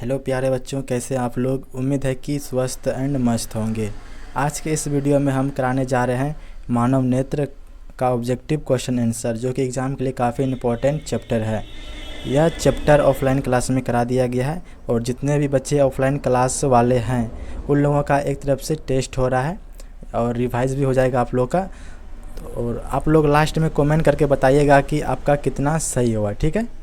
Hello प्यारे बच्चों, कैसे आप लोग। उम्मीद है कि स्वस्थ एंड मस्त होंगे। आज के इस वीडियो में हम कराने जा रहे हैं मानव नेत्र का ऑब्जेक्टिव क्वेश्चन आंसर, जो कि एग्ज़ाम के लिए काफ़ी इम्पोर्टेंट चैप्टर है। यह चैप्टर ऑफलाइन क्लास में करा दिया गया है और जितने भी बच्चे ऑफलाइन क्लास वाले हैं उन लोगों का एक तरफ से टेस्ट हो रहा है और रिवाइज भी हो जाएगा आप लोग का। और आप लोग लास्ट में कमेंट करके बताइएगा कि आपका कितना सही हुआ, ठीक है।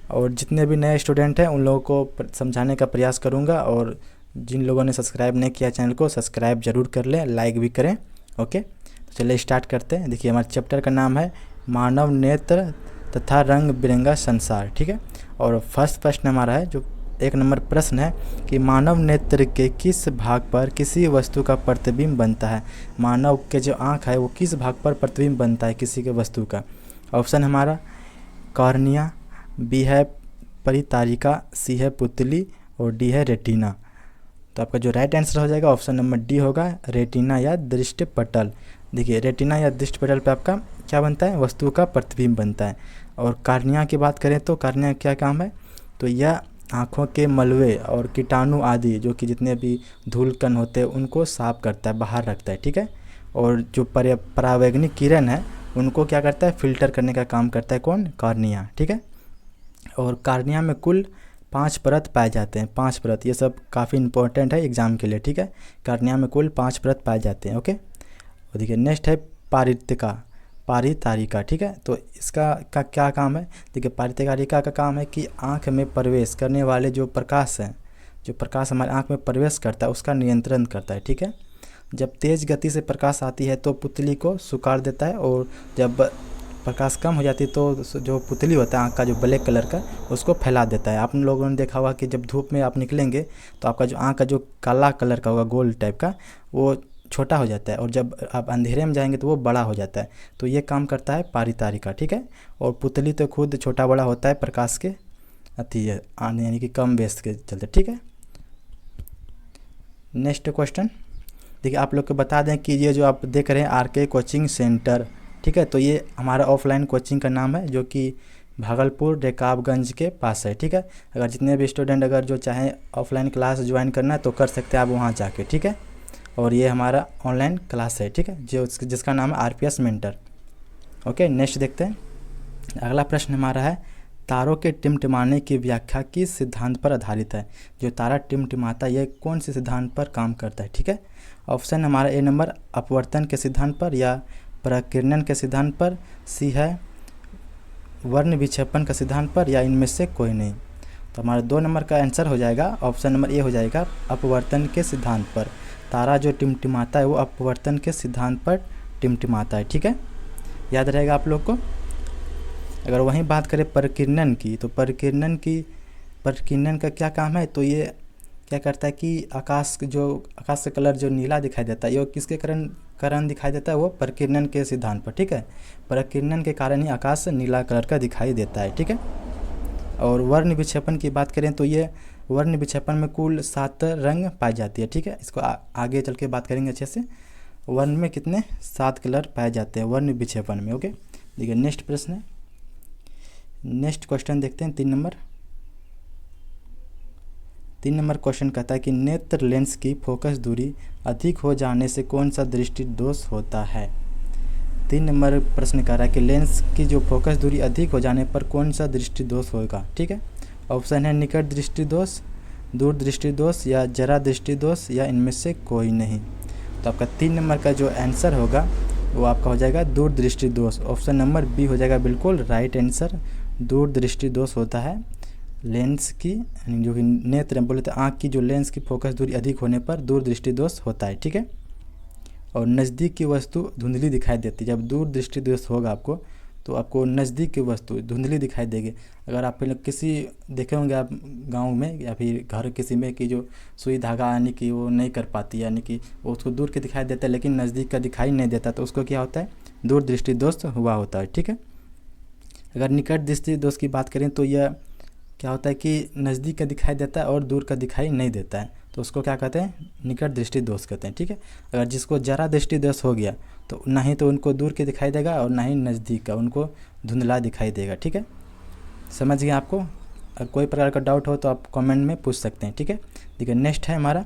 और जितने भी नए स्टूडेंट हैं उन लोगों को समझाने का प्रयास करूंगा, और जिन लोगों ने सब्सक्राइब नहीं किया चैनल को सब्सक्राइब ज़रूर कर लें, लाइक भी करें। ओके, तो चलिए स्टार्ट करते हैं। देखिए, हमारे चैप्टर का नाम है मानव नेत्र तथा रंग बिरंगा संसार, ठीक है। और फर्स्ट प्रश्न हमारा है, जो 1 नंबर प्रश्न है कि मानव नेत्र के किस भाग पर किसी वस्तु का प्रतिबिंब बनता है। मानव के जो आँख है वो किस भाग पर प्रतिबिंब बनता है किसी के वस्तु का। ऑप्शन हमारा कॉर्निया, बी है परितारिका, सी है पुतली और डी है रेटिना। तो आपका जो राइट आंसर हो जाएगा ऑप्शन नंबर डी होगा, रेटिना या दृष्टिपटल। देखिए, रेटिना या दृष्टिपटल पे आपका क्या बनता है, वस्तु का प्रतिबिंब बनता है। और कार्निया की बात करें तो कार्निया क्या काम है, तो यह आँखों के मलबे और कीटाणु आदि जो कि जितने भी धूल कण होते हैं उनको साफ करता है, बाहर रखता है, ठीक है। और जो परावैंगनिक किरण है उनको क्या करता है, फिल्टर करने का काम करता है कौन, कार्निया, ठीक है। और कार्निया में कुल 5 परत पाए जाते हैं, 5 परत। ये सब काफ़ी इंपॉर्टेंट है एग्जाम के लिए, ठीक है। कार्निया में कुल 5 परत पाए जाते हैं। ओके, और देखिए नेक्स्ट है पारितिका, पारितारिका, ठीक है। तो इसका क्या काम है, देखिए पारितारिका का काम है कि आँख में प्रवेश करने वाले जो प्रकाश हैं, जो प्रकाश हमारे आँख में प्रवेश करता है उसका नियंत्रण करता है, ठीक है। जब तेज़ गति से प्रकाश आती है तो पुतली को सुखाड़ देता है, और जब प्रकाश कम हो जाती है तो जो पुतली होता है आँख का जो ब्लैक कलर का उसको फैला देता है। आप लोगों ने देखा होगा कि जब धूप में आप निकलेंगे तो आपका जो आँख का जो काला कलर का होगा गोल्ड टाइप का वो छोटा हो जाता है, और जब आप अंधेरे में जाएंगे तो वो बड़ा हो जाता है। तो ये काम करता है पारितारिका, ठीक है। और पुतली तो खुद छोटा बड़ा होता है प्रकाश के अति आने यानी कि कम बेस के चलते, ठीक है। नेक्स्ट क्वेश्चन, देखिए आप लोग को बता दें कि ये जो आप देख रहे हैं आरके कोचिंग सेंटर, ठीक है। तो ये हमारा ऑफलाइन कोचिंग का नाम है जो कि भागलपुर रकाबगंज के पास है, ठीक है। अगर जितने भी स्टूडेंट अगर जो चाहें ऑफलाइन क्लास ज्वाइन करना है तो कर सकते हैं आप वहाँ जाके, ठीक है। और ये हमारा ऑनलाइन क्लास है, ठीक है, जो जिसका नाम है आरपीएस मेंटर। ओके, नेक्स्ट देखते हैं। अगला प्रश्न हमारा है तारों के टिमटिमाने की व्याख्या किस सिद्धांत पर आधारित है। जो तारा टिमटिमाता है ये कौन से सिद्धांत पर काम करता है, ठीक है। ऑप्शन हमारा ए नंबर अपवर्तन के सिद्धांत पर, या प्रकीर्णन के सिद्धांत पर, सी है वर्ण विक्षेपण का सिद्धांत पर, या इनमें से कोई नहीं। तो हमारा 2 नंबर का आंसर हो जाएगा, ऑप्शन नंबर ए हो जाएगा, अपवर्तन के सिद्धांत पर। तारा जो टिमटिमाता है वो अपवर्तन के सिद्धांत पर टिमटिमाता है, ठीक है, याद रहेगा आप लोग को। अगर वहीं बात करें प्रकीर्णन की, तो प्रकीर्णन का क्या काम है, तो ये क्या करता है कि आकाश का कलर जो नीला दिखाई देता है ये किसके कारण दिखाई देता है, वो प्रकीर्णन के सिद्धांत पर, ठीक है। प्रकीर्णन के कारण ही आकाश नीला कलर का दिखाई देता है, ठीक है। और वर्ण विक्षेपण की बात करें तो ये वर्ण विक्षेपण में कुल 7 रंग पाई जाती है, ठीक है। इसको आगे चल के बात करेंगे अच्छे से। वर्ण में कितने 7 कलर पाए जाते हैं वर्ण विक्षेपण में। ओके, देखिए नेक्स्ट प्रश्न है, नेक्स्ट क्वेश्चन देखते हैं। 3 नंबर क्वेश्चन कहता है कि नेत्र लेंस की फोकस दूरी अधिक हो जाने से कौन सा दृष्टि दोष होता है। 3 नंबर प्रश्न कह रहा है कि लेंस की जो फोकस दूरी अधिक हो जाने पर कौन सा दृष्टि दोष होगा, ठीक है। ऑप्शन है निकट दृष्टि दोष, दूर दृष्टि दोष, या जरा दृष्टि दोष, या इनमें से कोई नहीं। तो आपका 3 नंबर का जो आंसर होगा वो आपका हो जाएगा दूर दृष्टि दोष। ऑप्शन नंबर बी हो जाएगा बिल्कुल राइट आंसर। दूर दृष्टि दोष होता है लेंस की, जो कि नेत्र बोले तो आँख की जो लेंस की फोकस दूरी अधिक होने पर दूर दृष्टि दोष होता है, ठीक है। और नज़दीक की वस्तु धुंधली दिखाई देती है। जब दूर दृष्टि दोष होगा आपको तो आपको नज़दीक की वस्तु धुंधली दिखाई देगी। अगर आप पहले किसी देखे होंगे आप गांव में या फिर घर किसी में कि जो सुई धागा यानी कि वो नहीं कर पाती, यानी कि वो उसको दूर के दिखाई देता है लेकिन नज़दीक का दिखाई नहीं देता, तो उसको क्या होता है, दूर दृष्टि दोष हुआ होता है, ठीक है। अगर निकट दृष्टि दोष की बात करें तो यह क्या होता है कि नज़दीक का दिखाई देता है और दूर का दिखाई नहीं देता है, तो उसको क्या कहते हैं, निकट दृष्टि दोष कहते हैं, ठीक है। अगर जिसको जरा दृष्टि दोष हो गया तो ना ही तो उनको दूर के दिखाई देगा और ना ही नज़दीक का, उनको धुंधला दिखाई देगा, ठीक है। समझ गए आपको। अगर कोई प्रकार का डाउट हो तो आप कमेंट में पूछ सकते हैं, ठीक है। देखिए नेक्स्ट है हमारा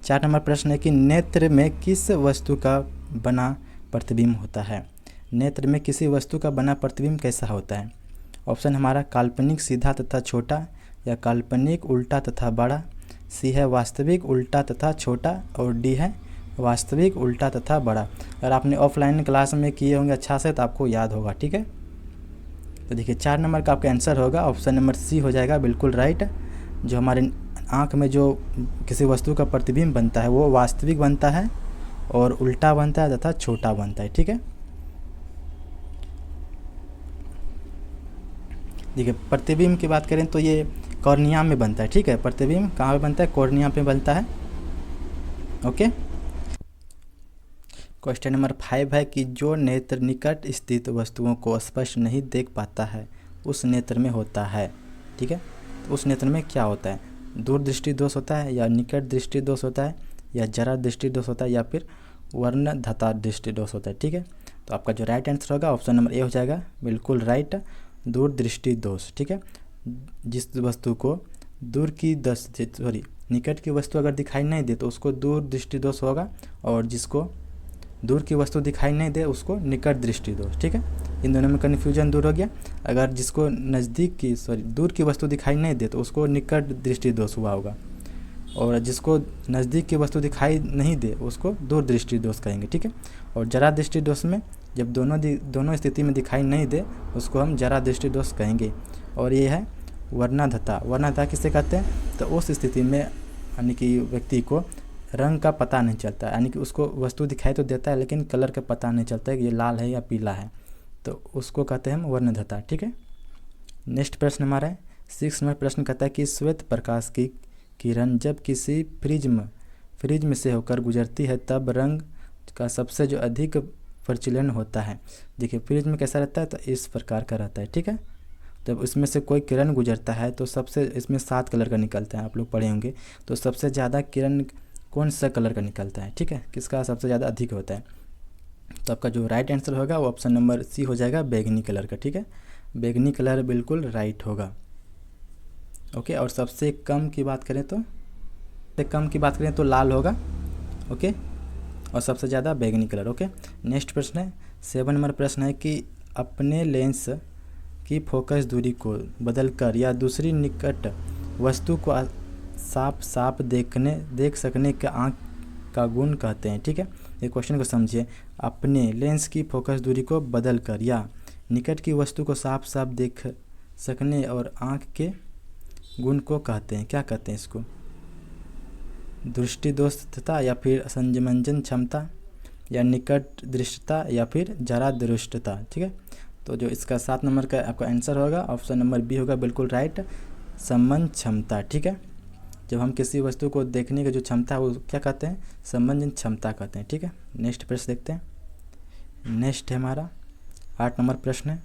4 नंबर प्रश्न है कि नेत्र में किस वस्तु का बना प्रतिबिंब होता है। नेत्र में किसी वस्तु का बना प्रतिबिंब कैसा होता है। ऑप्शन हमारा काल्पनिक सीधा तथा छोटा, या काल्पनिक उल्टा तथा बड़ा, सी है वास्तविक उल्टा तथा छोटा, और डी है वास्तविक उल्टा तथा बड़ा। अगर आपने ऑफलाइन क्लास में किए होंगे अच्छा से तो आपको याद होगा, ठीक है। तो देखिए 4 नंबर का आपका आंसर होगा ऑप्शन नंबर सी हो जाएगा बिल्कुल राइट। जो हमारे आँख में जो किसी वस्तु का प्रतिबिंब बनता है वो वास्तविक बनता है और उल्टा बनता है तथा छोटा बनता है, ठीक है। देखिए प्रतिबिंब की बात करें तो ये कॉर्निया में बनता है, ठीक है। प्रतिबिंब कहाँ पे बनता है, कॉर्निया पे बनता है, ओके। क्वेश्चन नंबर 5 है कि जो नेत्र निकट स्थित वस्तुओं को स्पष्ट नहीं देख पाता है उस नेत्र में होता है, ठीक है। तो उस नेत्र में क्या होता है, दूरदृष्टि दोष होता है, या निकट दृष्टि दोष होता है, या जरा दृष्टि दोष होता है, या फिर वर्णधता दृष्टि दोष होता है, ठीक है। तो आपका जो राइट आंसर होगा ऑप्शन नंबर ए हो जाएगा बिल्कुल राइट, दूरदृष्टि दोष, ठीक है। जिस वस्तु को दूर की निकट की वस्तु अगर दिखाई नहीं दे तो उसको दूर दृष्टि दोष होगा, और जिसको दूर की वस्तु दिखाई नहीं दे उसको निकट दृष्टि दोष, ठीक है। इन दोनों में कन्फ्यूजन दूर हो गया। अगर जिसको दूर की वस्तु दिखाई नहीं दे तो उसको निकट दृष्टि दोष हुआ होगा, और जिसको नज़दीक की वस्तु दिखाई नहीं दे उसको दूर दृष्टि दोष कहेंगे, ठीक है। और जरा दृष्टि दोष में जब दोनों स्थिति में दिखाई नहीं दे उसको हम जरा दृष्टि दोष कहेंगे। और ये है वर्णधता किसे कहते हैं, तो उस स्थिति में यानी कि व्यक्ति को रंग का पता नहीं चलता, यानी कि उसको वस्तु दिखाई तो देता है लेकिन कलर का पता नहीं चलता है कि ये लाल है या पीला है, तो उसको कहते हैं हम वर्णधता, ठीक है। नेक्स्ट प्रश्न हमारा है 6 नंबर प्रश्न कहता है कि श्वेत प्रकाश की किरण जब किसी प्रिज्म से होकर गुजरती है तब रंग का सबसे जो अधिक प्रचलन होता है। देखिए प्रिज्म कैसा रहता है, तो इस प्रकार का रहता है, ठीक है। जब उसमें से कोई किरण गुजरता है तो सबसे इसमें 7 कलर का निकलता है, आप लोग पढ़े होंगे। तो सबसे ज़्यादा किरण कौन सा कलर का निकलता है, ठीक है, किसका सबसे ज़्यादा अधिक होता है। तो आपका जो राइट आंसर होगा वो ऑप्शन नंबर सी हो जाएगा बैगनी कलर का, ठीक है। बैगनी कलर बिल्कुल राइट होगा, ओके। और सबसे कम की बात करें तो लाल होगा, ओके। और सबसे ज़्यादा बैगनी कलर, ओके। नेक्स्ट प्रश्न है 7 नंबर प्रश्न है कि अपने लेंस की फोकस दूरी को बदलकर या दूसरी निकट वस्तु को साफ देख सकने के आँख का गुण कहते हैं, ठीक है। ये क्वेश्चन को समझिए। अपने लेंस की फोकस दूरी को बदलकर या निकट की वस्तु को साफ देख सकने और आँख के गुण को कहते हैं, क्या कहते हैं इसको, दृष्टि दोषता, या फिर संजमंजन क्षमता, या निकट दृष्टता, या फिर जरा दृष्टता, ठीक है। तो जो इसका 7 नंबर का आपका आंसर होगा ऑप्शन नंबर बी होगा बिल्कुल राइट, संबंध क्षमता, ठीक है। जब हम किसी वस्तु को देखने की जो क्षमता है वो क्या कहते हैं, संबंधन क्षमता कहते हैं, ठीक है। नेक्स्ट प्रश्न देखते हैं। नेक्स्ट है हमारा 8 नंबर प्रश्न है।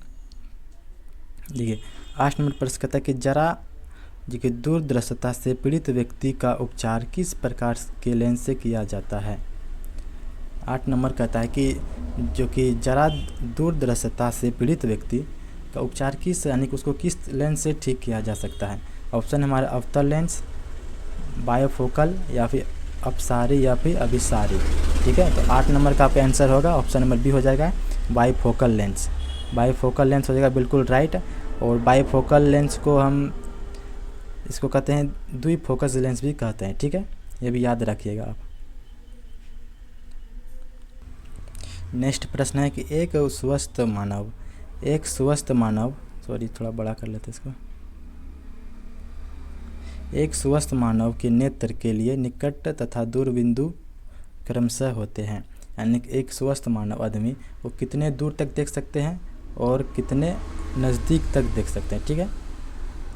देखिए 8 नंबर प्रश्न कहता है कि जरा कि दूरदृष्टता से पीड़ित व्यक्ति का उपचार किस प्रकार के लेंस से किया जाता है। 8 नंबर कहता है कि जो कि जरा दूरदृष्टता से पीड़ित व्यक्ति का उपचार किस यानी कि उसको किस लेंस से ठीक किया जा सकता है। ऑप्शन हमारा अवतल लेंस, बायोफोकल, या फिर अपसारी, या फिर अभिसारी, ठीक है। तो 8 नंबर का आपका आंसर होगा ऑप्शन नंबर बी हो जाएगा बायोफोकल लेंस। बायोफोकल लेंस हो जाएगा बिल्कुल राइट। और बायोफोकल लेंस को हम इसको कहते हैं द्विफोकस लेंस भी कहते हैं, ठीक है, ये भी याद रखिएगा आप। नेक्स्ट प्रश्न है कि एक स्वस्थ मानव थोड़ा बड़ा कर लेते इसको। एक स्वस्थ मानव के नेत्र के लिए निकट तथा दूर बिंदु क्रमशः होते हैं, यानी एक स्वस्थ मानव आदमी वो कितने दूर तक देख सकते हैं और कितने नज़दीक तक देख सकते हैं, ठीक है।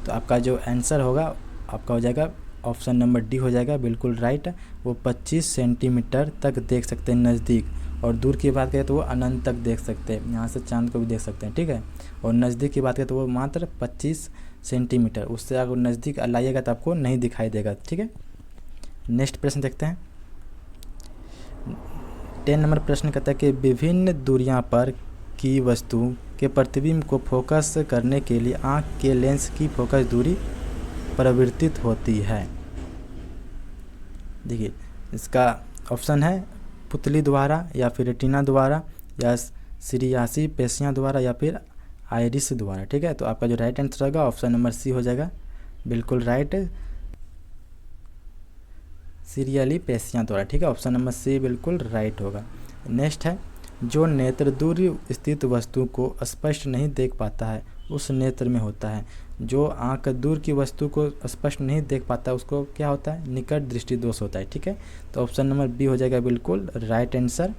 तो आपका जो आंसर होगा आपका हो जाएगा ऑप्शन नंबर डी हो जाएगा बिल्कुल राइट। वो 25 सेंटीमीटर तक देख सकते हैं नज़दीक, और दूर की बात करें तो वो अनंत तक देख सकते हैं, यहाँ से चांद को भी देख सकते हैं, ठीक है। और नज़दीक की बात करें तो वो मात्र 25 सेंटीमीटर, उससे अगर नज़दीक लाइएगा तो आपको नहीं दिखाई देगा, ठीक है। नेक्स्ट प्रश्न देखते हैं। 10 नंबर प्रश्न कहता है कि विभिन्न दूरियां पर की वस्तु के प्रतिबिंब को फोकस करने के लिए आँख के लेंस की फोकस दूरी परिवर्तित होती है। देखिए इसका ऑप्शन है पुतली द्वारा या फिर रेटिना द्वारा या सीरियासी पेशियाँ द्वारा या फिर आइरिस द्वारा। ठीक है, तो आपका जो राइट आंसर होगा ऑप्शन नंबर सी हो जाएगा, बिल्कुल राइट, सीरियली पेशियाँ द्वारा। ठीक है, ऑप्शन नंबर सी बिल्कुल राइट होगा। नेक्स्ट है, जो नेत्र दूर स्थित वस्तु को स्पष्ट नहीं देख पाता है उस नेत्र में होता है। जो आंख दूर की वस्तु को स्पष्ट नहीं देख पाता उसको क्या होता है, निकट दृष्टि दोष होता है। ठीक है, तो ऑप्शन नंबर बी हो जाएगा बिल्कुल राइट आंसर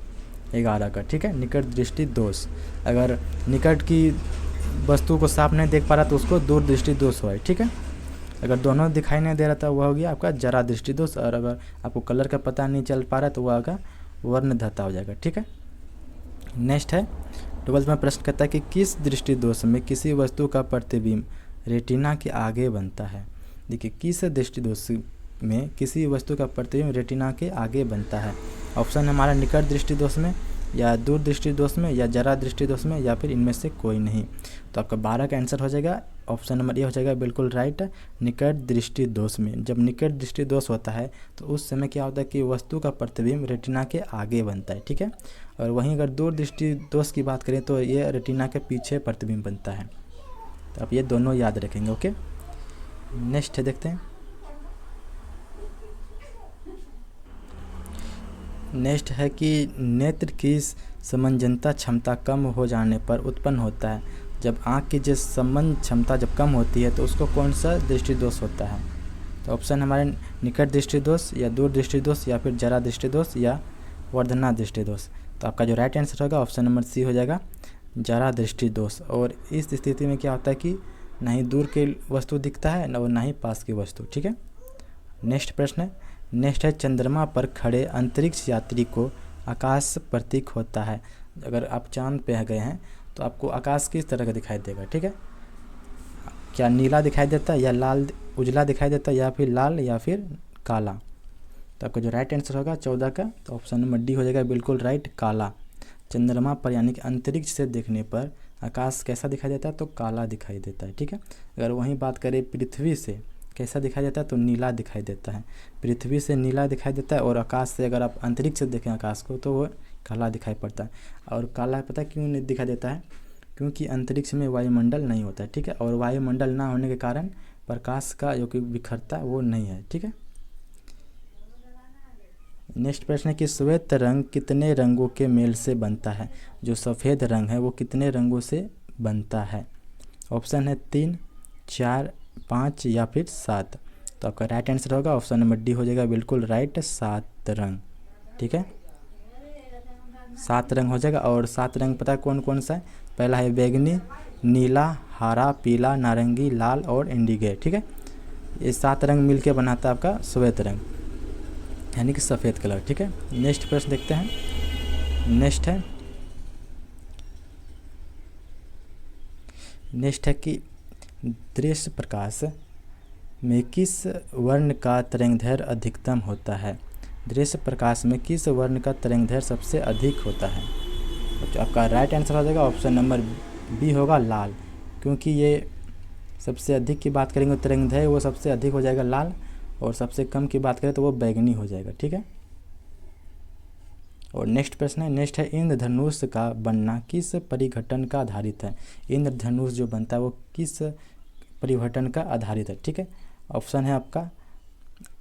11 का। ठीक है, निकट दृष्टि दोष, अगर निकट की वस्तु को साफ नहीं देख पा रहा तो उसको दूर दृष्टि दोष हुआ है। ठीक है, अगर दोनों दिखाई नहीं दे रहा था वह हो गया आपका जरा दृष्टि दोष, और अगर आपको कलर का पता नहीं चल पा रहा तो वह होगा वर्णधता हो जाएगा। ठीक है, नेक्स्ट है 12th में प्रश्न कहता है कि किस दृष्टि दोष में किसी वस्तु का प्रतिबिंब रेटिना के आगे बनता है। देखिए किस दृष्टि दोष में किसी वस्तु का प्रतिबिंब रेटिना के आगे बनता है। ऑप्शन हमारा निकट दृष्टि दोष में या दूर दृष्टि दोष में या जरा दृष्टि दोष में या फिर इनमें से कोई नहीं। तो आपका 12 का आंसर हो जाएगा ऑप्शन नंबर ए हो जाएगा बिल्कुल राइट, निकट दृष्टि दोष में। जब निकट दृष्टि दोष होता है तो उस समय क्या होता है कि वस्तु का प्रतिबिंब रेटिना के आगे बनता है। ठीक है, और वहीं अगर दूर दृष्टि दोष की बात करें तो ये रेटिना के पीछे प्रतिबिंब बनता है। तो आप ये दोनों याद रखेंगे। ओके, नेक्स्ट है देखते हैं। नेक्स्ट है कि नेत्र की समंजनता क्षमता कम हो जाने पर उत्पन्न होता है। जब आँख की जो संबंध क्षमता जब कम होती है तो उसको कौन सा दृष्टि दोष होता है। तो ऑप्शन हमारे निकट दृष्टि दोष या दूर दृष्टि दोष या फिर जरा दृष्टि दोष या वर्धना दृष्टि दोष। तो आपका जो राइट आंसर होगा ऑप्शन नंबर सी हो जाएगा, जरा दृष्टि दोष। और इस स्थिति में क्या होता है कि ना ही दूर की वस्तु दिखता है और ना ही पास की वस्तु। ठीक है, नेक्स्ट प्रश्न है, नेक्स्ट है चंद्रमा पर खड़े अंतरिक्ष यात्री को आकाश प्रतीक होता है। अगर आप चांद पे गए हैं तो आपको आकाश किस तरह का दिखाई देगा। ठीक है, क्या नीला दिखाई देता है या लाल उजला दिखाई देता है या फिर लाल या फिर काला। तो आपका जो राइट आंसर होगा 14 का, तो ऑप्शन नंबर डी हो जाएगा बिल्कुल राइट, काला। चंद्रमा पर यानी कि अंतरिक्ष से देखने पर आकाश कैसा दिखाई देता है, तो काला दिखाई देता है। ठीक है, अगर वहीं बात करें पृथ्वी से कैसा दिखाई देता है, तो नीला दिखाई देता है। पृथ्वी से नीला दिखाई देता है और आकाश से अगर आप अंतरिक्ष से देखें आकाश को तो वो काला दिखाई पड़ता है। और काला पता क्यों नहीं दिखाई देता है, क्योंकि अंतरिक्ष में वायुमंडल नहीं होता है। ठीक है, और वायुमंडल ना होने के कारण प्रकाश का जो कि बिखरता वो नहीं है। ठीक है, नेक्स्ट प्रश्न है कि श्वेत रंग कितने रंगों के मेल से बनता है। जो सफ़ेद रंग है वो कितने रंगों से बनता है। ऑप्शन है 3, 4, 5 या फिर 7। तो आपका राइट आंसर होगा ऑप्शन नंबर डी हो जाएगा बिल्कुल राइट, 7 रंग। ठीक है, 7 रंग हो जाएगा। और 7 रंग पता है कौन कौन सा है, पहला है बैगनी, नीला, हरा, पीला, नारंगी, लाल और इंडिगो। ठीक है, ये 7 रंग मिलके बनाता है आपका श्वेत रंग यानी कि सफ़ेद कलर। ठीक है, नेक्स्ट प्रश्न देखते हैं। नेक्स्ट है कि दृश्य प्रकाश में किस वर्ण का तरंगदैर्घ्य अधिकतम होता है। दृश्य प्रकाश में किस वर्ण का तरंगदैर्घ्य सबसे अधिक होता है। तो आपका राइट आंसर हो जाएगा ऑप्शन नंबर बी होगा लाल, क्योंकि ये सबसे अधिक की बात करेंगे तरंगदैर्घ्य वो सबसे अधिक हो जाएगा लाल, और सबसे कम की बात करें तो वो बैगनी हो जाएगा। ठीक है, और नेक्स्ट प्रश्न है, नेक्स्ट है इंद्रधनुष का बनना किस परिघटन का आधारित है। इंद्रधनुष जो बनता है वो किस परिघटन का आधारित है। ठीक है, ऑप्शन है आपका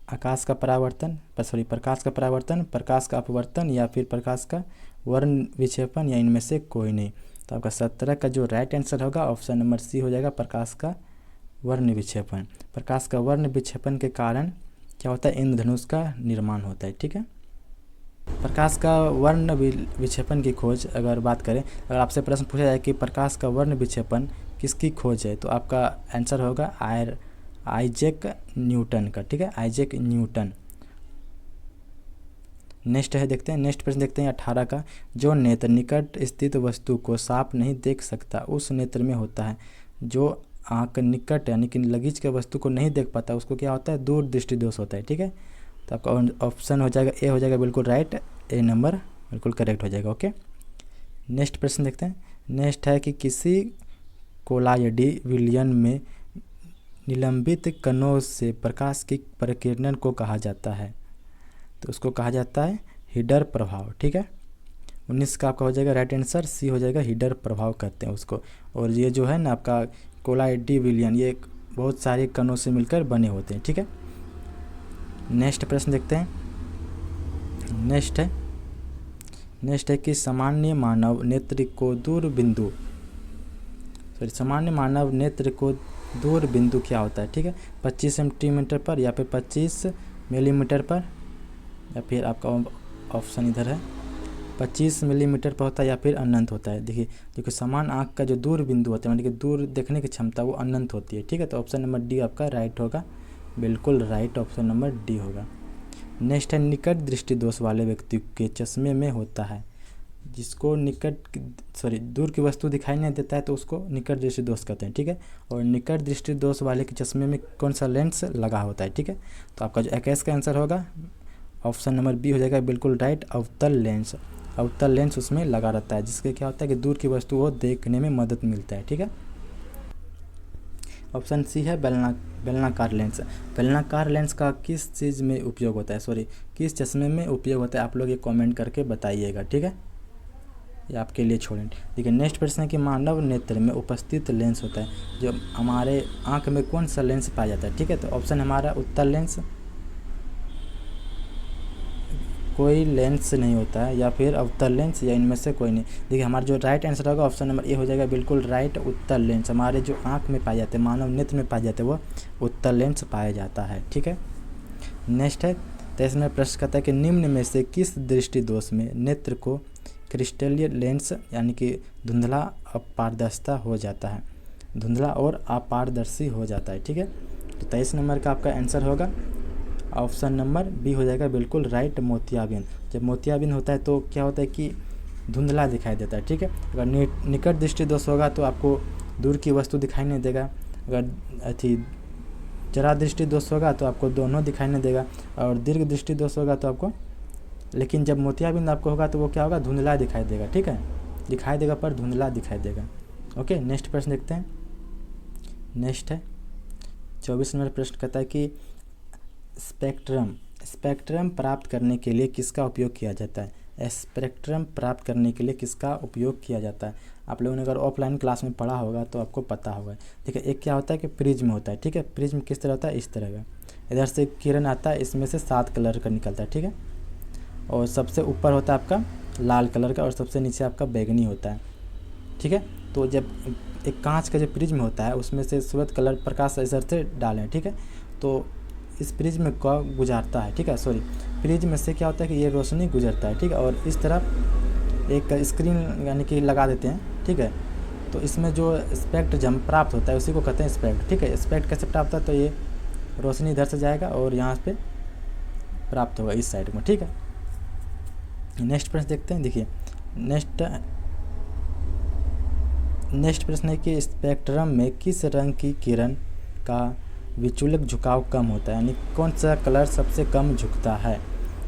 आकाश का परावर्तन, प्रकाश का परावर्तन, प्रकाश का अपवर्तन या फिर प्रकाश का वर्ण विक्षेपण या इनमें से कोई नहीं। तो आपका 17 का जो राइट आंसर होगा ऑप्शन नंबर सी हो जाएगा, प्रकाश का वर्ण विक्षेपण। प्रकाश का वर्ण विक्षेपण के कारण क्या होता है, इंद्रधनुष का निर्माण होता है। ठीक है, प्रकाश का वर्ण विक्षेपण की खोज अगर बात करें, अगर आपसे प्रश्न पूछा जाए कि प्रकाश का वर्ण विक्षेपण किसकी खोज है, तो आपका आंसर होगा आइजैक न्यूटन का। ठीक है, आइजैक न्यूटन। नेक्स्ट है देखते हैं, नेक्स्ट प्रश्न देखते हैं 18 का, जो नेत्र निकट स्थित वस्तु को साफ नहीं देख सकता उस नेत्र में होता है। जो आँख निकट यानी कि लगीच के वस्तु को नहीं देख पाता उसको क्या होता है, दूर दृष्टि दोष होता है। ठीक है, तो आपका ऑप्शन हो जाएगा ए हो जाएगा बिल्कुल राइट, ए नंबर बिल्कुल करेक्ट हो जाएगा। ओके, नेक्स्ट प्रश्न देखते हैं। नेक्स्ट है कि किसी कोलायडी विलयन में निलंबित कणों से प्रकाश की प्रकीर्णन को कहा जाता है? तो उसको कहा जाता है हिडर प्रभाव। ठीक है, 19 का आपका हो जाएगा राइट आंसर, सी हो जाएगा, हिडर प्रभाव कहते हैं उसको। और ये जो है ना आपका कोलाइडी विलियन, ये बहुत सारे कणों से मिलकर बने होते हैं। ठीक है, नेक्स्ट प्रश्न देखते हैं। नेक्स्ट है कि सामान्य मानव नेत्र को दूर बिंदु क्या होता है? ठीक है, 25 सेंटीमीटर पर या फिर 25 मिलीमीटर पर, या फिर आपका ऑप्शन इधर है 25 मिलीमीटर पर होता है या फिर अनंत होता है। देखिए समान आँख का जो दूर बिंदु होता है, मतलब कि दूर देखने की क्षमता, वो अनंत होती है। ठीक है, तो ऑप्शन नंबर डी आपका राइट होगा, बिल्कुल राइट, ऑप्शन नंबर डी होगा। नेक्स्ट है निकट दृष्टि दोष वाले व्यक्ति के चश्मे में होता है, जिसको दूर की वस्तु दिखाई नहीं देता है तो उसको निकट दृष्टि दोष कहते हैं। ठीक है, और निकट दृष्टि दोष वाले के चश्मे में कौन सा लेंस लगा होता है? ठीक है, तो आपका जो 21 का आंसर होगा ऑप्शन नंबर बी हो जाएगा, बिल्कुल राइट, अवतल लेंस उसमें लगा रहता है, जिसके क्या होता है कि दूर की वस्तु को देखने में मदद मिलता है। ठीक है, ऑप्शन सी है बेलनाकार लेंस का किस चीज़ में उपयोग होता है, किस चश्मे में उपयोग होता है? आप लोग ये कमेंट करके बताइएगा। ठीक है, ये आपके लिए छोड़ें। देखिए नेक्स्ट प्रश्न है कि मानव नेत्र में उपस्थित लेंस होता है, जो हमारे आँख में कौन सा लेंस पाया जाता है? ठीक है, तो ऑप्शन हमारा उत्तल लेंस, कोई लेंस नहीं होता है, या फिर अवतल लेंस, या इनमें से कोई नहीं। देखिए हमारा जो राइट आंसर होगा ऑप्शन नंबर ए हो जाएगा, बिल्कुल राइट, उत्तल लेंस। हमारे जो आँख में पाए जाते हैं, मानव नेत्र में पाए जाते हैं, वो उत्तल लेंस पाया जाता है। ठीक है, नेक्स्ट है 23 में प्रश्न कहता है कि निम्न में से किस दृष्टि दोष में नेत्र को क्रिस्टलीय लेंस यानी कि धुंधला और अपारदर्शी हो जाता है? ठीक है, तो 23 नंबर का आपका आंसर होगा ऑप्शन नंबर बी हो जाएगा, बिल्कुल राइट, मोतियाबिंद। जब मोतियाबिंद होता है तो क्या होता है कि धुंधला दिखाई देता है। ठीक है, अगर निकट दृष्टि दोष होगा तो आपको दूर की वस्तु दिखाई नहीं देगा, अगर जरा दृष्टि दोष होगा तो आपको दोनों दिखाई नहीं देगा, और दीर्घ दृष्टि दोष होगा तो आपको, लेकिन जब मोतियाबिंद आपको होगा तो वो क्या होगा, धुंधला दिखाई देगा। ठीक है, दिखाई देगा पर धुंधला दिखाई देगा। ओके, नेक्स्ट प्रश्न देखते हैं। नेक्स्ट है 24 नंबर प्रश्न कहता है कि स्पेक्ट्रम प्राप्त करने के लिए किसका उपयोग किया जाता है? स्पेक्ट्रम प्राप्त करने के लिए किसका उपयोग किया जाता है? आप लोगों ने अगर ऑफलाइन क्लास में पढ़ा होगा तो आपको पता होगा। ठीक है, एक क्या होता है कि प्रिज्म होता है। ठीक है, प्रिज्म किस तरह होता है, इस तरह का, इधर से किरण आता है, इसमें से 7 कलर का निकलता है। ठीक है, और सबसे ऊपर होता है आपका लाल कलर का, और सबसे नीचे आपका बैंगनी होता है। ठीक है, तो जब एक कांच का जो प्रिज्म होता है उसमें से सूरज कलर प्रकाश इधर से डालें। ठीक है, तो इस प्रिज्म को गुजारता है। ठीक है, प्रिज्म से क्या होता है कि ये रोशनी गुजरता है। ठीक है, और इस तरफ एक स्क्रीन यानी कि लगा देते हैं। ठीक है, तो इसमें जो स्पेक्ट्रम प्राप्त होता है उसी को कहते हैं स्पेक्ट। ठीक है, स्पेक्ट कैसे प्राप्त होता है, तो ये रोशनी इधर से जाएगा और यहाँ पे प्राप्त होगा इस साइड में। ठीक है, नेक्स्ट प्रश्न देखते हैं। देखिए नेक्स्ट प्रश्न है कि स्पेक्ट्रम में किस रंग की किरण का विचुलक झुकाव कम होता है, यानी कौन सा कलर सबसे कम झुकता है?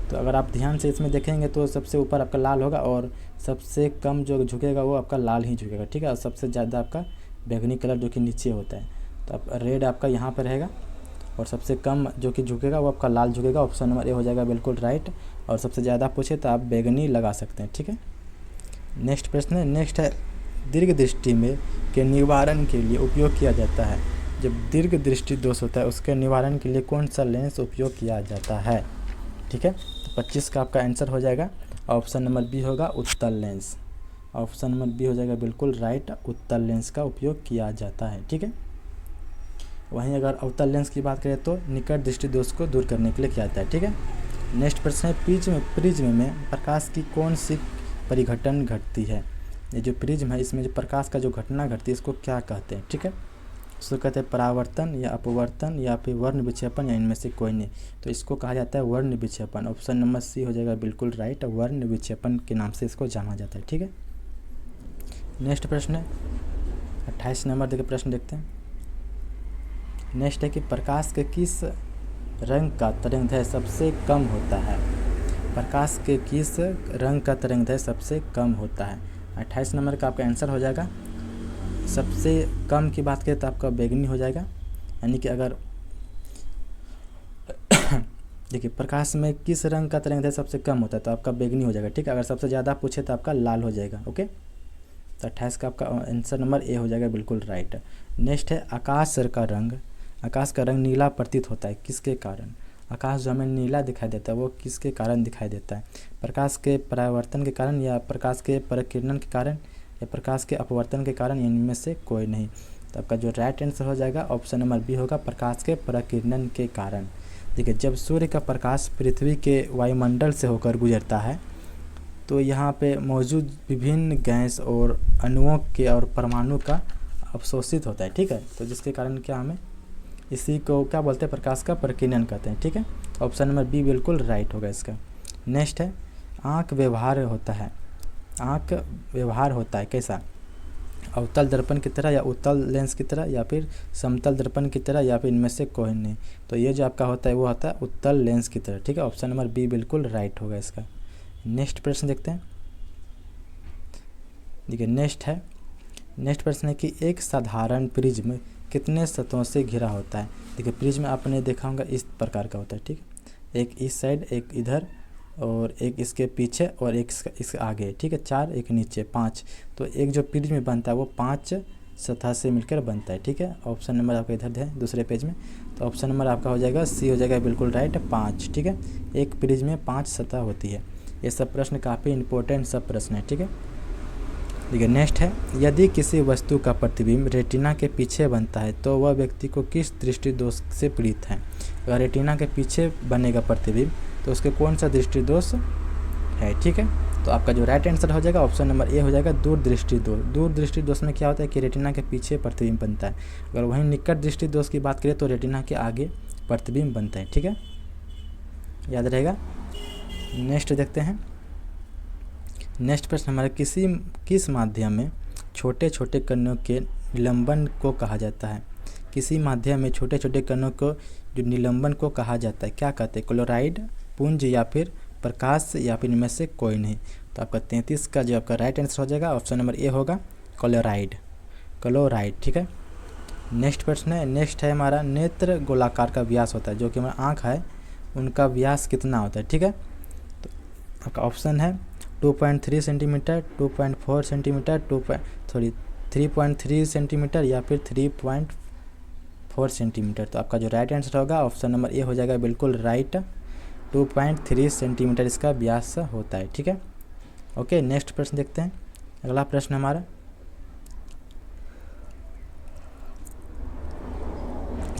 तो अगर आप ध्यान से इसमें देखेंगे तो सबसे ऊपर आपका लाल होगा, और सबसे कम जो झुकेगा वो आपका लाल ही झुकेगा। ठीक है, और सबसे ज़्यादा आपका बैंगनी कलर जो कि नीचे होता है, तो आप रेड आपका यहाँ पर रहेगा, और सबसे कम जो कि झुकेगा वो आपका लाल झुकेगा। ऑप्शन नंबर ए हो जाएगा, बिल्कुल राइट, और सबसे ज़्यादा पूछे तो आप बैंगनी लगा सकते हैं। ठीक है, नेक्स्ट प्रश्न है। नेक्स्ट है दीर्घ दृष्टि में के निवारण के लिए उपयोग किया जाता है, जब दीर्घ दृष्टि दोष होता है उसके निवारण के लिए कौन सा लेंस उपयोग किया जाता है? ठीक है, तो 25 का आपका आंसर हो जाएगा, ऑप्शन नंबर बी होगा, उत्तल लेंस। ऑप्शन नंबर बी हो जाएगा, बिल्कुल राइट, उत्तल लेंस का उपयोग किया जाता है। ठीक है, वहीं अगर अवतल लेंस की बात करें तो निकट दृष्टि दोष को दूर करने के लिए किया जाता है। ठीक है, नेक्स्ट प्रश्न है प्रिज्म में प्रकाश की कौन सी परिघटन घटती है? ये जो प्रिज्म है इसमें जो प्रकाश का जो घटना घटती है इसको क्या कहते हैं? ठीक है, इसको कहते हैं परावर्तन या अपवर्तन या फिर वर्ण विक्षेपण, या इनमें से कोई नहीं। तो इसको कहा जाता है वर्ण विक्षेपण। ऑप्शन नंबर सी हो जाएगा, बिल्कुल राइट, वर्ण विक्षेपण के नाम से इसको जाना जाता है। ठीक है, नेक्स्ट प्रश्न है 28 नंबर देखिए प्रश्न देखते हैं। नेक्स्ट है कि प्रकाश के किस रंग का तरंगदैर्घ्य सबसे कम होता है? प्रकाश के किस रंग का तरंगदैर्घ्य सबसे कम होता है? 28 नंबर का आपका आंसर हो जाएगा, सबसे कम की बात करें तो आपका बैंगनी हो जाएगा, यानी कि अगर देखिए प्रकाश में किस रंग का तरंग दैर्ध्य सबसे कम होता है, तो आपका बैगनी हो जाएगा, ठीक है। अगर सबसे ज़्यादा पूछे तो आपका लाल हो जाएगा, ओके। तो 28 का आपका आंसर नंबर ए हो जाएगा, बिल्कुल राइट। नेक्स्ट है आकाश का रंग। आकाश का रंग नीला प्रतीत होता है, किसके कारण? आकाश जो हमें नीला दिखाई देता है वो किसके कारण दिखाई देता है? प्रकाश के परावर्तन के कारण, या प्रकाश के परिकिरण के कारण, या प्रकाश के अपवर्तन के कारण, इनमें से कोई नहीं। तो आपका जो राइट आंसर हो जाएगा ऑप्शन नंबर बी होगा, प्रकाश के परिकिरण के कारण। देखिए जब सूर्य का प्रकाश पृथ्वी के वायुमंडल से होकर गुजरता है तो यहाँ पे मौजूद विभिन्न गैस और अणुओं के और परमाणु का अवशोषित होता है, ठीक है। तो जिसके कारण क्या हमें इसी को क्या बोलते हैं, प्रकाश का परिकिरण कहते हैं, ठीक है। ऑप्शन नंबर बी बिल्कुल राइट होगा इसका। नेक्स्ट है आँख व्यवहार होता है। आँख व्यवहार होता है कैसा? अवतल दर्पण की तरह, या उत्तल लेंस की तरह, या फिर समतल दर्पण की तरह, या फिर इनमें से कोई नहीं। तो ये जो आपका होता है वो होता है उत्तल लेंस की तरह, ठीक है। ऑप्शन नंबर बी बिल्कुल राइट होगा इसका। नेक्स्ट प्रश्न देखते हैं। देखिए नेक्स्ट प्रश्न है कि एक साधारण प्रिज्म कितने सतहों से घिरा होता है? देखिए प्रिज्म आपने देखा होगा इस प्रकार का होता है, ठीक है। एक इस साइड, एक इधर, और एक इसके पीछे, और एक इसके आगे, ठीक है। 4, एक नीचे, 5। तो एक जो प्रिज्म बनता है वो 5 सतह से मिलकर बनता है, ठीक है। ऑप्शन नंबर आपका इधर है दूसरे पेज में, तो ऑप्शन नंबर आपका हो जाएगा सी हो जाएगा, बिल्कुल राइट, 5, ठीक है। एक प्रिज्म में 5 सतह होती है। ये सब प्रश्न काफ़ी इंपॉर्टेंट सब प्रश्न है, ठीक है। देखिए नेक्स्ट है यदि किसी वस्तु का प्रतिबिंब रेटिना के पीछे बनता है तो वह व्यक्ति को किस दृष्टि दोष से पीड़ित है? अगर रेटिना के पीछे बनेगा प्रतिबिंब तो उसके कौन सा दृष्टि दोष है, ठीक है। तो आपका जो राइट आंसर हो जाएगा ऑप्शन नंबर ए हो जाएगा, दूरदृष्टि दोष। दूरदृष्टि दोष में क्या होता है कि रेटिना के पीछे प्रतिबिंब बनता है। अगर वहीं निकट दृष्टि दोष की बात करें तो रेटिना के आगे प्रतिबिंब बनता है, ठीक है, याद रहेगा। नेक्स्ट देखते हैं। नेक्स्ट प्रश्न हमारा किस माध्यम में छोटे छोटे कणों के निलंबन को कहा जाता है? किसी माध्यम में छोटे छोटे कणों को जो निलंबन को कहा जाता है क्या कहते हैं? क्लोराइड, पुंज, या फिर प्रकाश, या फिर इनमें से कोई नहीं। तो आपका 33 का जो आपका राइट आंसर हो जाएगा ऑप्शन नंबर ए होगा, क्लोराइड, ठीक है। नेक्स्ट प्रश्न है, नेक्स्ट है हमारा नेत्र गोलाकार का व्यास होता है, जो कि हमारा आँख है उनका व्यास कितना होता है, ठीक है। तो आपका ऑप्शन है 2.3 सेंटीमीटर, 2.4 सेंटीमीटर, 3.3 सेंटीमीटर, या फिर 3.4 सेंटीमीटर। तो आपका जो राइट आंसर होगा ऑप्शन नंबर ए हो जाएगा, बिल्कुल राइट, 2.3 सेंटीमीटर इसका व्यास होता है, ठीक है। ओके नेक्स्ट प्रश्न देखते हैं। अगला प्रश्न हमारा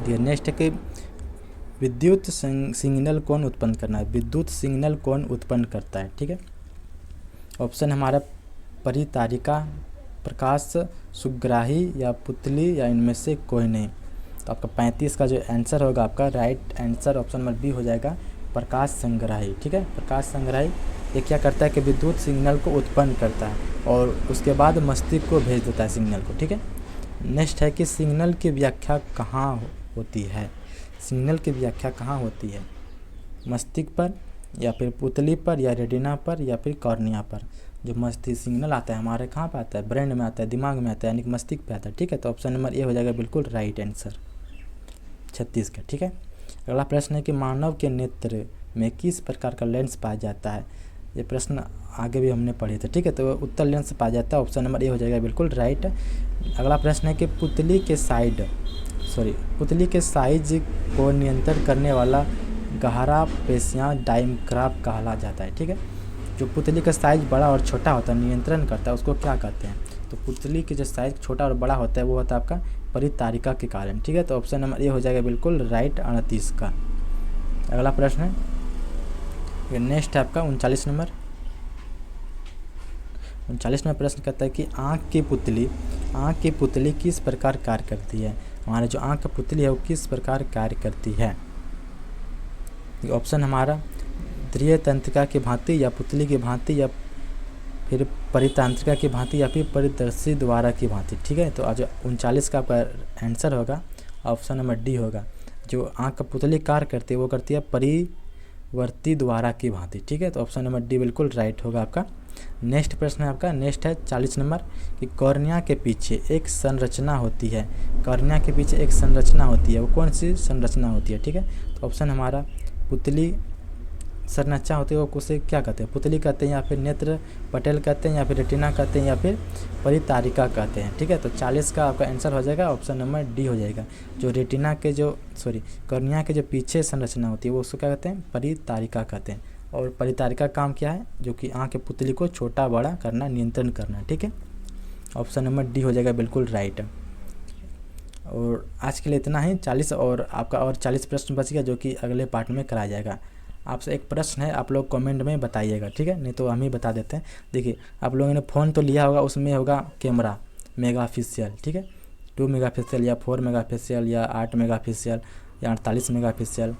नेक्स्ट है कि विद्युत सिग्नल कौन उत्पन्न करना है? विद्युत सिग्नल कौन उत्पन्न करता है, ठीक है। ऑप्शन हमारा परितारिका, प्रकाश सुग्राही, या पुतली, या इनमें से कोई नहीं। तो आपका 35 का जो आंसर होगा आपका right answer option number B हो जाएगा, प्रकाश संग्राही, ठीक है। प्रकाश संग्राही ये क्या करता है कि विद्युत सिग्नल को उत्पन्न करता है और उसके बाद मस्तिष्क को भेज देता है सिग्नल को, ठीक है। नेक्स्ट है कि सिग्नल की व्याख्या कहाँ होती है? सिग्नल की व्याख्या कहाँ होती है? मस्तिष्क पर, या फिर पुतली पर, या रेटिना पर, या फिर कॉर्निया पर? जो मस्तिष्क सिग्नल आता है हमारे कहाँ पे आता है? ब्रेन में आता है, दिमाग में आता है, यानी कि मस्तिष्क पे आता है, ठीक है। तो ऑप्शन नंबर ए हो जाएगा बिल्कुल राइट आंसर 36 का, ठीक है। अगला प्रश्न है कि मानव के नेत्र में किस प्रकार का लेंस पाया जाता है? ये प्रश्न आगे भी हमने पढ़े थे, ठीक है। तो उत्तल लेंस पाया जाता है, ऑप्शन नंबर ए हो जाएगा बिल्कुल राइट। अगला प्रश्न है कि पुतली के साइज को नियंत्रण करने वाला गहरा पेशियाँ डायफ्राम कहा जाता है, ठीक है। जो पुतली का साइज बड़ा और छोटा होता है, नियंत्रण करता है, उसको क्या कहते हैं? तो पुतली की जो साइज छोटा और बड़ा होता है वो होता है आपका परितारिका के कारण, ठीक है। तो ऑप्शन नंबर ए हो जाएगा बिल्कुल राइट 38 का। अगला प्रश्न है नेक्स्ट है आपका 39 नंबर। 39 नंबर प्रश्न कहता है कि आँख की पुतली किस प्रकार कार्य करती है? हमारा जो आँख की पुतली है वो किस प्रकार कार्य करती है? ऑप्शन हमारा ध्रुवीय तंत्रिका की भांति, या पुतली की भांति, या फिर परितांत्रिका की भांति, या फिर परिदर्शी द्वारा की भांति, ठीक है। तो आज 39 का आपका आंसर होगा ऑप्शन नंबर डी होगा। जो आँख का पुतली कार्य करती है वो करती है परिवर्ती द्वारा की भांति, ठीक है। तो ऑप्शन नंबर डी बिल्कुल राइट होगा आपका नेक्स्ट प्रश्न है आपका, नेक्स्ट है 40 नंबर कि कॉर्निया के पीछे एक संरचना होती है। कॉर्निया के पीछे एक संरचना होती है, वो कौन सी संरचना होती है? ठीक है, तो ऑप्शन हमारा पुतली संरचना होती है, वो उसे क्या कहते हैं? पुतली कहते हैं, या फिर नेत्र पटेल कहते हैं, या फिर रेटिना कहते हैं, या फिर परितारिका कहते हैं। ठीक है, तो 40 का आपका आंसर हो जाएगा ऑप्शन नंबर डी हो जाएगा। जो रेटिना के कॉर्निया के जो पीछे संरचना होती है वो उसको क्या कहते हैं? परितारिका कहते हैं। और परितारिका काम क्या है? जो कि आँख के पुतली को छोटा बड़ा करना, नियंत्रण करना। ठीक है, ऑप्शन नंबर डी हो जाएगा बिल्कुल राइट। और आज के लिए इतना ही 40, और आपका और 40 प्रश्न बच गया जो कि अगले पार्ट में कराया जाएगा। आपसे एक प्रश्न है, आप लोग कमेंट में बताइएगा, ठीक है, नहीं तो हम ही बता देते हैं। देखिए, आप लोगों ने फ़ोन तो लिया होगा, उसमें होगा कैमरा मेगापिक्सल, ठीक है, 2 मेगापिक्सल या 4 मेगापिक्सल या 8 मेगापिक्सल या 48 मेगापिक्सल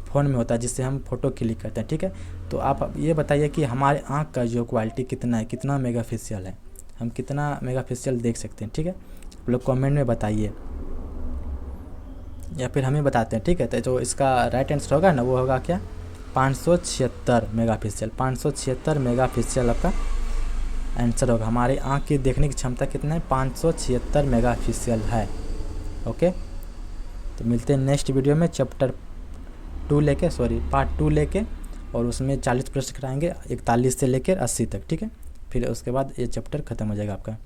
फ़ोन में होता है, जिससे हम फ़ोटो क्लिक करते हैं। ठीक है, तो आप ये बताइए कि हमारे आँख का जो क्वालिटी कितना है, कितना मेगापिक्सल है, हम कितना मेगापिक्सल देख सकते हैं। ठीक है, आप लोग कमेंट में बताइए या फिर हमें बताते हैं। ठीक है, तो जो इसका राइट आंसर होगा ना, वो होगा क्या? 576 मेगापिक्सल। 576 मेगापिक्सल आपका आंसर होगा। हमारी आँख की देखने की क्षमता कितना है? 576 मेगापिक्सल है। ओके, तो मिलते हैं नेक्स्ट वीडियो में पार्ट 2 लेके, और उसमें 40 प्रश्न कराएंगे 41 से लेकर 80 तक। ठीक है, फिर उसके बाद ये चैप्टर ख़त्म हो जाएगा आपका।